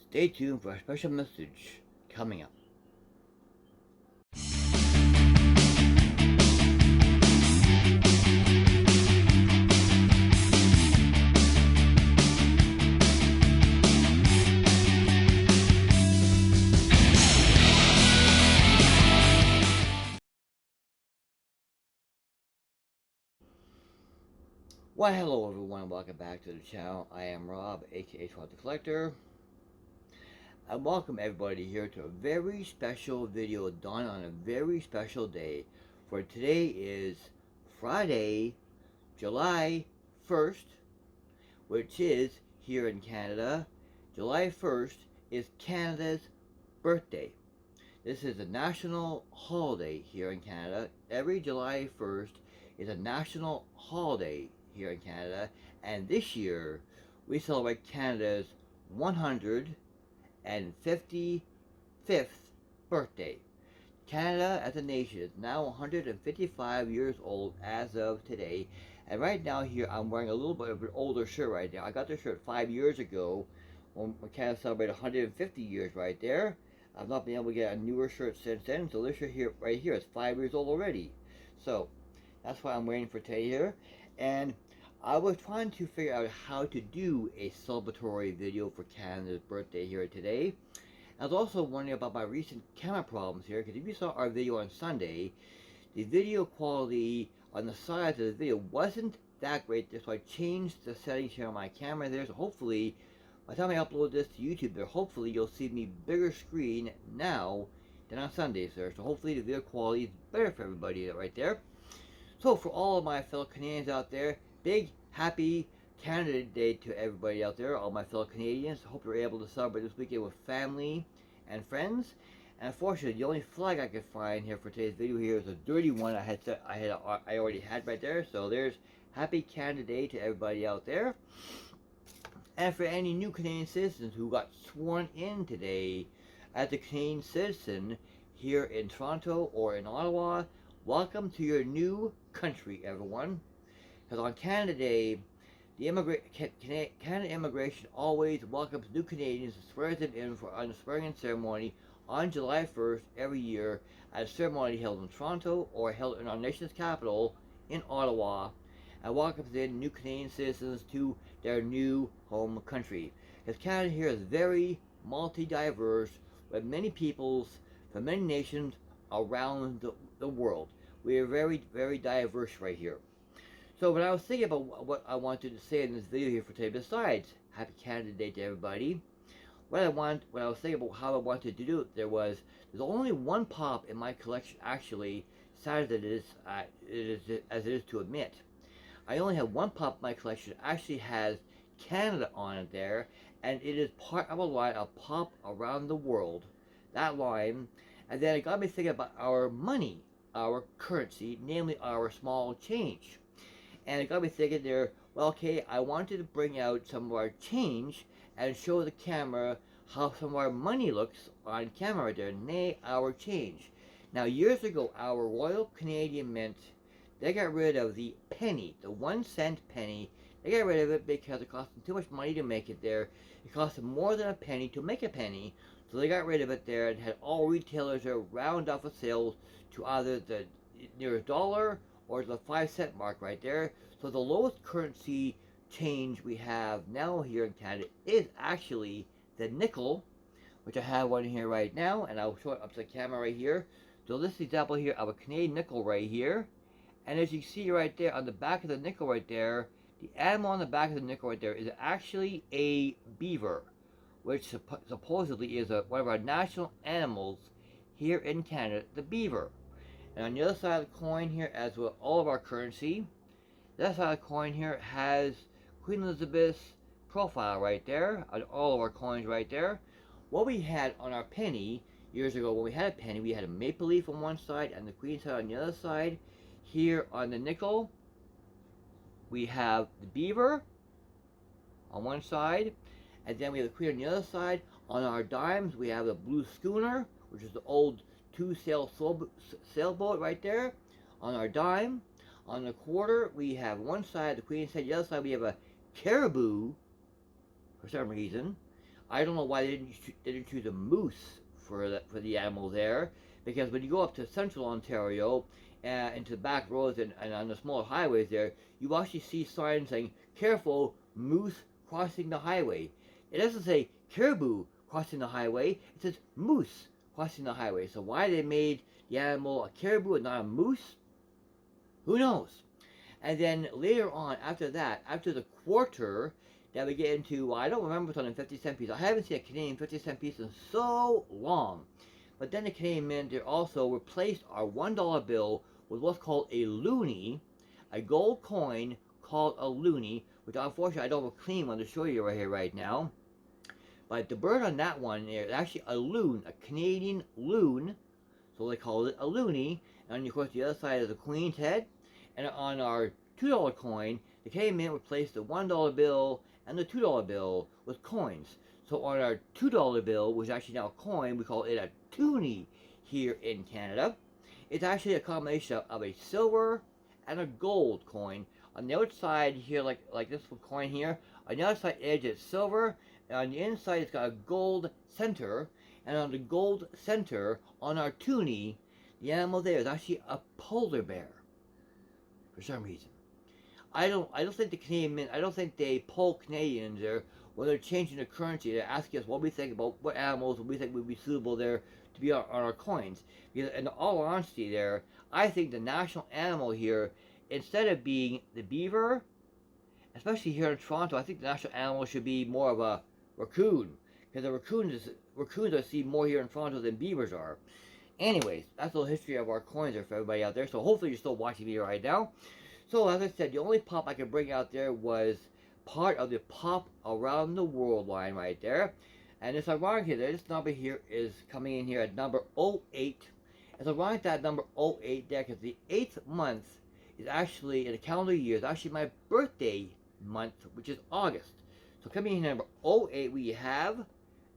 Stay tuned for a special message coming up. Why, hello everyone, and welcome back to the channel. I am Rob, aka Toronto Collector. I welcome everybody here to a very special video done on a very special day. For today is Friday, July 1st, which is, here in Canada, July 1st is Canada's birthday. This is a national holiday here in Canada. Every July 1st is a national holiday here in Canada, and this year we celebrate Canada's 155th birthday. Canada as a nation is now 155 years old as of today, and right now here I'm wearing a little bit of an older shirt right now. I got this shirt 5 years ago when Canada celebrated 150 years right there. I've not been able to get a newer shirt since then, so this shirt here, right here, is 5 years old already. So that's why I'm waiting for today here. And I was trying to figure out how to do a celebratory video for Canada's birthday here today. I was also wondering about my recent camera problems here, because if you saw our video on Sunday, the video quality on the sides of the video wasn't that great, so I changed the settings here on my camera there, so hopefully by the time I upload this to YouTube there, hopefully you'll see me bigger screen now than on Sundays there. So hopefully the video quality is better for everybody right there. So for all of my fellow Canadians out there, big happy Canada Day to everybody out there, all my fellow Canadians. Hope you're able to celebrate this weekend with family and friends. And unfortunately, the only flag I could find here for today's video here is a dirty one I already had right there. So there's happy Canada Day to everybody out there. And for any new Canadian citizens who got sworn in today as a Canadian citizen here in Toronto or in Ottawa, welcome to your new country, everyone. Because on Canada Day, the Canada Immigration always welcomes new Canadians and swears them in on the swearing-in ceremony on July 1st every year at a ceremony held in Toronto or held in our nation's capital in Ottawa, and welcomes in new Canadian citizens to their new home country. Because Canada here is very multi-diverse, with many peoples from many nations around the world. We are very, very diverse right here. So when I was thinking about what I wanted to say in this video here for today, besides Happy Canada Day to everybody, when I was thinking about how I wanted to do it, there's only one pop in my collection, actually, sad as it is to admit. I only have one pop in my collection that actually has Canada on it there, and it is part of a line of Pop Around the World, that line. And then it got me thinking about our money, our currency, namely our small change. And it got me thinking there, well, okay, I wanted to bring out some of our change and show the camera how some of our money looks on camera right there, nay, our change. Now, years ago, our Royal Canadian Mint, they got rid of the penny, the 1 cent penny. They got rid of it because it cost them too much money to make it there. It cost them more than a penny to make a penny, so they got rid of it there and had all retailers there round off of sales to either the nearest dollar or the 5 cent mark right there. So the lowest currency change we have now here in Canada is actually the nickel, which I have one here right now, and I'll show it up to the camera right here. So this example here of a Canadian nickel right here. And as you see right there on the back of the nickel right there, the animal on the back of the nickel right there is actually a beaver, which supposedly is one of our national animals here in Canada, the beaver. And on the other side of the coin here, as with all of our currency, that side of the coin here has Queen Elizabeth's profile right there on all of our coins right there. What we had on our penny years ago, when we had a penny, we had a maple leaf on one side and the Queen side on the other side. Here on the nickel, we have the beaver on one side, and then we have the Queen on the other side. On our dimes, we have the blue schooner, which is the old two-sail sailboat right there on our dime. On the quarter, we have one side the Queen side, the other side we have a caribou for some reason. I don't know why they didn't choose a moose for the animal there, because when you go up to central Ontario into the back roads and on the smaller highways there, you actually see signs saying "Careful, moose crossing the highway." It doesn't say caribou crossing the highway. It says moose crossing the highway. So why they made the animal a caribou and not a moose, who knows? And then later on, after that, after the quarter, that we get into, well, I don't remember what's on a 50-cent piece. I haven't seen a Canadian 50-cent piece in so long. But then the Canadian Mint also replaced our $1 bill with what's called a loonie, a gold coin called a loonie, which unfortunately I don't have a clean one to show you right here right now. But the bird on that one is actually a loon, a Canadian loon, so they call it a loonie. And of course the other side is the Queen's head. And on our $2 coin, the Canadian Mint replaced the $1 bill and the $2 bill with coins. So on our $2 bill, which is actually now a coin, we call it a toonie here in Canada. It's actually a combination of a silver and a gold coin. On the outside here, like this coin here, on the outside edge it's silver, and on the inside it's got a gold center. And on the gold center, on our toonie, the animal there is actually a polar bear. For some reason, I don't think the Canadian Mint, I don't think they poll Canadians there when they're changing the currency. They're asking us what we think about what animals we think would be suitable there to be on our coins. Because in all honesty there, I think the national animal here, instead of being the beaver, especially here in Toronto, I think the national animal should be more of a raccoon. Because the raccoons I see more here in Toronto than beavers are. Anyways, that's a little history of our coins there for everybody out there. So hopefully you're still watching me right now. So as I said, the only pop I could bring out there was part of the Pop Around the World line right there. And it's ironic here that this number here is coming in here at number 08. It's ironic that number 08 there, because the 8th month is actually, in a calendar year, is actually my birthday month, which is August. So coming in at number 08, we have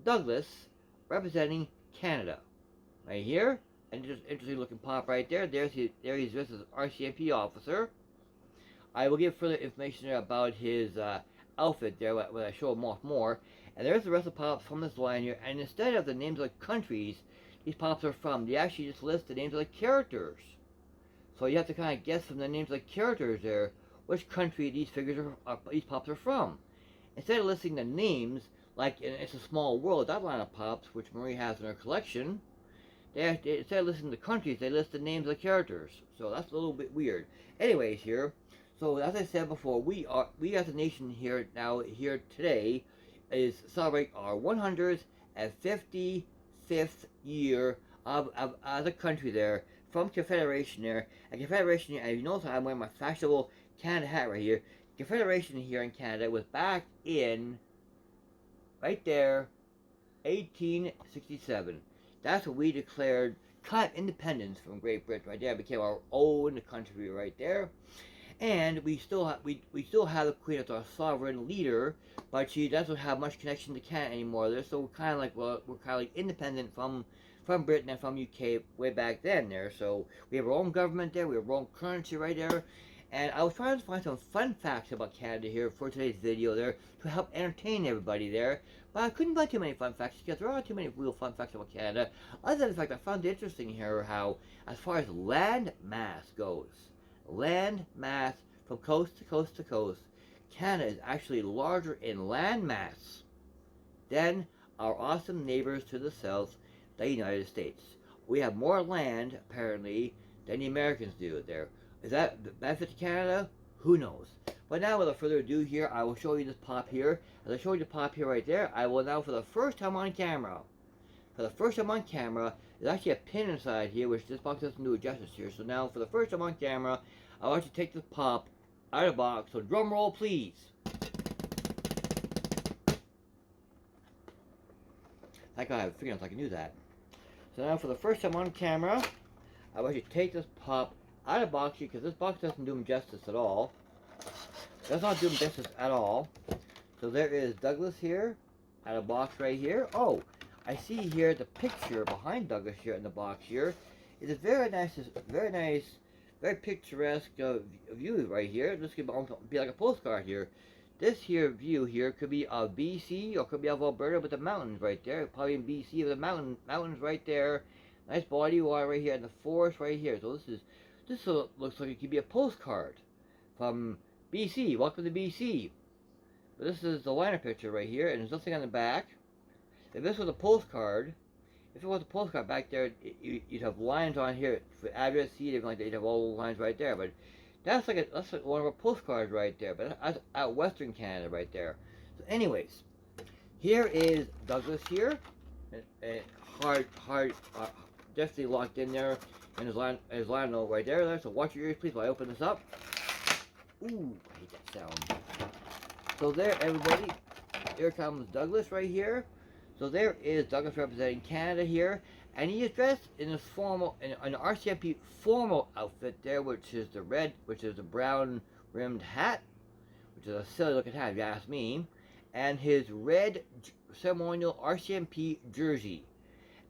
Douglas representing Canada. Right here, and just interesting looking pop right there. There he's dressed as an RCMP officer. I will give further information there about his outfit there when I show him off more. And there's the rest of the pops from this line here. And instead of the names of the countries these pops are from, they actually just list the names of the characters. So you have to kind of guess from the names of the characters there which country these these pops are from. Instead of listing the names, like in It's a Small World, that line of pops, which Marie has in her collection, instead of listing the countries, they list the names of the characters. So that's a little bit weird. Anyways, here, so as I said before, we as a nation here today is celebrate our 155th year as a country there, from Confederation there. And Confederation, and you notice I'm wearing my fashionable Canada hat right here. Confederation here in Canada was back in, right there, 1867. That's when we declared kind of independence from Great Britain right there. It became our own country right there. And we still have the Queen as our sovereign leader, but she doesn't have much connection to Canada anymore there. So we're kind of like, well, we're kind of like independent from Britain and from UK way back then there. So we have our own government there, we have our own currency right there. And I was trying to find some fun facts about Canada here for today's video there to help entertain everybody there. But I couldn't find too many fun facts because there aren't too many real fun facts about Canada. Other than the fact I found it interesting here how, as far as land mass goes, land mass from coast to coast to coast, Canada is actually larger in land mass than our awesome neighbors to the south, the United States. We have more land, apparently, than the Americans do there. Is that the benefit to Canada? Who knows? But now, without further ado here, I will show you this pop here. As I showed you the pop here right there, I will now, for the first time on camera, there's actually a pin inside here, which this box doesn't do justice here. So now, for the first time on camera, I want you to take this pop out of the box. So drum roll, please. Thank God I have figured out I can do that. So now, for the first time on camera, I want you to take this pop out of the box here, because this box doesn't do him justice at all. Does not do him justice at all. So there is Douglas here, out of the box right here. Oh, I see here the picture behind Douglas here in the box here. It's a very nice, very picturesque view right here. This could be like a postcard here. this here view here could be of BC or could be of Alberta with the mountains right there. Probably in BC with the mountains right there. Nice body of water right here and the forest right here. So this looks like it could be a postcard from BC. Welcome to BC. But this is the liner picture right here, and there's nothing on the back. If this was a postcard, if it was a postcard back there, you'd have lines on here for address, seat, everything like that. You'd have all the lines right there. But that's like one of our postcards right there. But that's out Western Canada right there. So, anyways, here is Douglas here, hard, definitely locked in there, and his line note right there. So watch your ears, please, while I open this up. Ooh, I hate that sound. So there, everybody, here comes Douglas right here. So there is Douglas representing Canada here, and he is dressed in this formal, in an RCMP formal outfit there, which is the red, which is the brown rimmed hat, which is a silly looking hat if you ask me, and his red ceremonial RCMP jersey.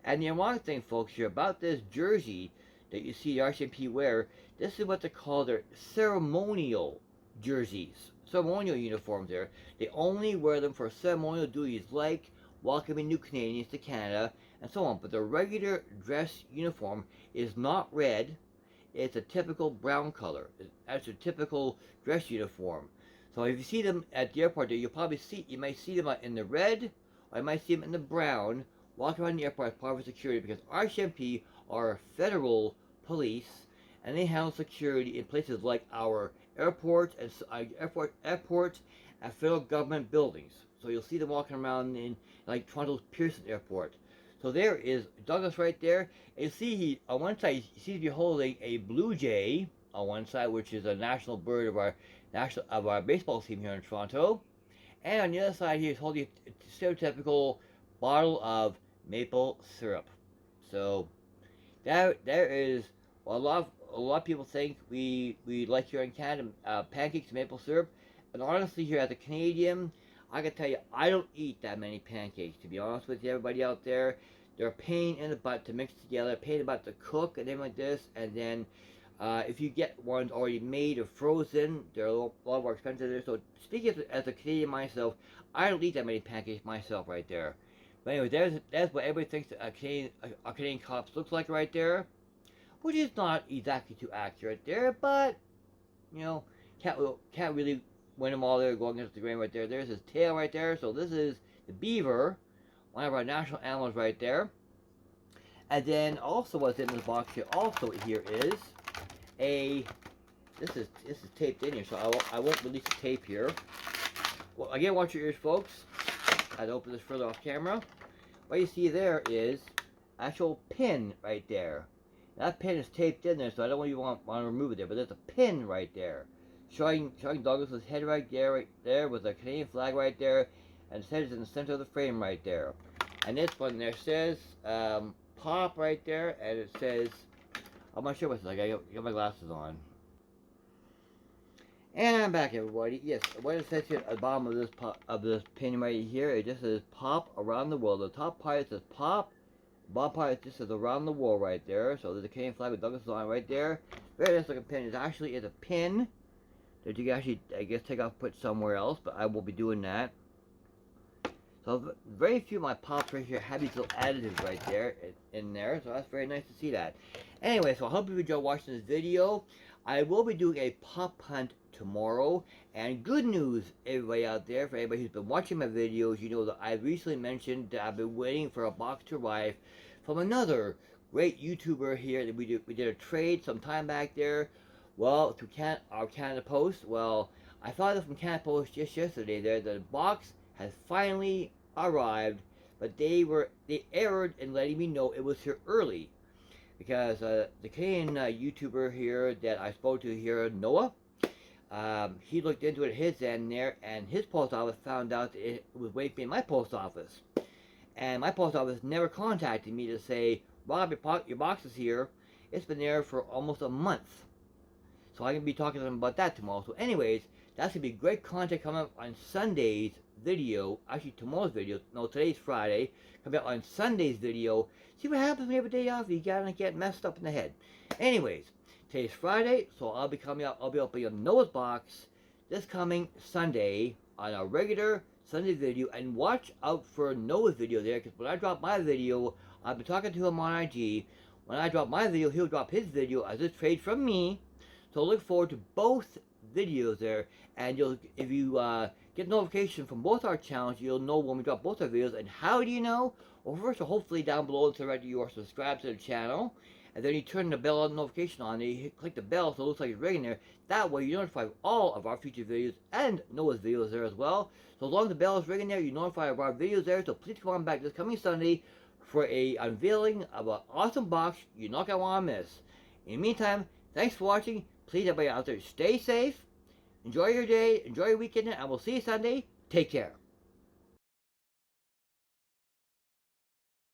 And the ironic thing, folks, here about this jersey that you see the RCMP wear, this is what they call their ceremonial jerseys, ceremonial uniforms there. They only wear them for ceremonial duties like welcoming new Canadians to Canada and so on. But the regular dress uniform is not red. It's a typical brown color. That's a typical dress uniform. So if you see them at the airport there, you might see them in the red, or you might see them in the brown, walking around the airport as part of security, because RCMP are federal police, and they handle security in places like our airports and airports and federal government buildings. So you'll see them walking around in like Toronto's Pearson Airport. So there is Douglas right there. And you see on one side he seems to be holding a blue jay on one side, which is a national bird of our baseball team here in Toronto. And on the other side he's holding a stereotypical bottle of maple syrup. So there is a lot of people think we like here in Canada pancakes and maple syrup. And honestly, here as a Canadian, I can tell you, I don't eat that many pancakes, to be honest with you, everybody out there. They're a pain in the butt to mix together, a pain in the butt to cook, and everything like this. And then, if you get ones already made or frozen, they're a lot more expensive. So, speaking as a Canadian myself, I don't eat that many pancakes myself right there. But anyway, that's what everybody thinks a Canadian cops looks like right there. Which is not exactly too accurate there, but, you know, can't really win them all there going against the grain right there. There's his tail right there. So this is the beaver, one of our national animals right there. And then also what's in this box here also here is this is taped in here, so I won't release the tape here. Well, again, watch your ears, folks. I'll open this further off camera. What you see there is actual pin right there. That pin is taped in there, so I don't even want to remove it there, but there's a pin right there. Showing Douglas's head right there with a Canadian flag right there, and it says in the center of the frame right there. And this one there says pop right there, and it says, I'm not sure what it's like, I got my glasses on. And I'm back, everybody. Yes, what it says here at the bottom of this pin right here, it just says pop around the world. The top part says pop. Bottom part just says around the world right there. So there's a Canadian flag with Douglas on right there. Very nice looking pin. It actually is a pin that you can actually, I guess, take off, put somewhere else, but I will be doing that. So very few of my pops right here have these little additives right there in there, so that's very nice to see that. Anyway, so I hope you enjoyed watching this video. I will be doing a pop hunt tomorrow, and good news, everybody out there, for everybody who's been watching my videos, you know that I recently mentioned that I've been waiting for a box to arrive from another great YouTuber here. That we did a trade some time back there. Well, to our Canada Post. Well, I found out from Canada Post just yesterday there that the box has finally arrived, but they erred in letting me know it was here early, because the Canadian YouTuber here that I spoke to here, Noah, he looked into it at his end there, and his post office found out that it was waiting in my post office, and my post office never contacted me to say, Rob, your box is here. It's been there for almost a month. So I'm going to be talking to them about that tomorrow. So anyways, that's going to be great content coming up on Sunday's video. Actually, tomorrow's video. No, today's Friday. Coming up on Sunday's video. See what happens when you have a day off. You got to get messed up in the head. Anyways, today's Friday. So I'll be opening up Noah's box this coming Sunday on a regular Sunday video, and watch out for Noah's video there, because when I drop my video, I've been talking to him on IG. When I drop my video, he'll drop his video as a trade from me. So look forward to both videos there, and if you get notification from both our channels, you'll know when we drop both our videos. And how do you know? Well, first, hopefully down below it's already you are subscribed to the channel, and then you turn the bell notification on, and you click the bell so it looks like it's ringing there. That way you're notified of all of our future videos and Noah's videos there as well. So as long as the bell is ringing there, you're notified of our videos there. So please come on back this coming Sunday for a unveiling of an awesome box you're not going to want to miss. In the meantime, thanks for watching. Please, everybody out there, stay safe, enjoy your day, enjoy your weekend, and we'll see you Sunday. Take care.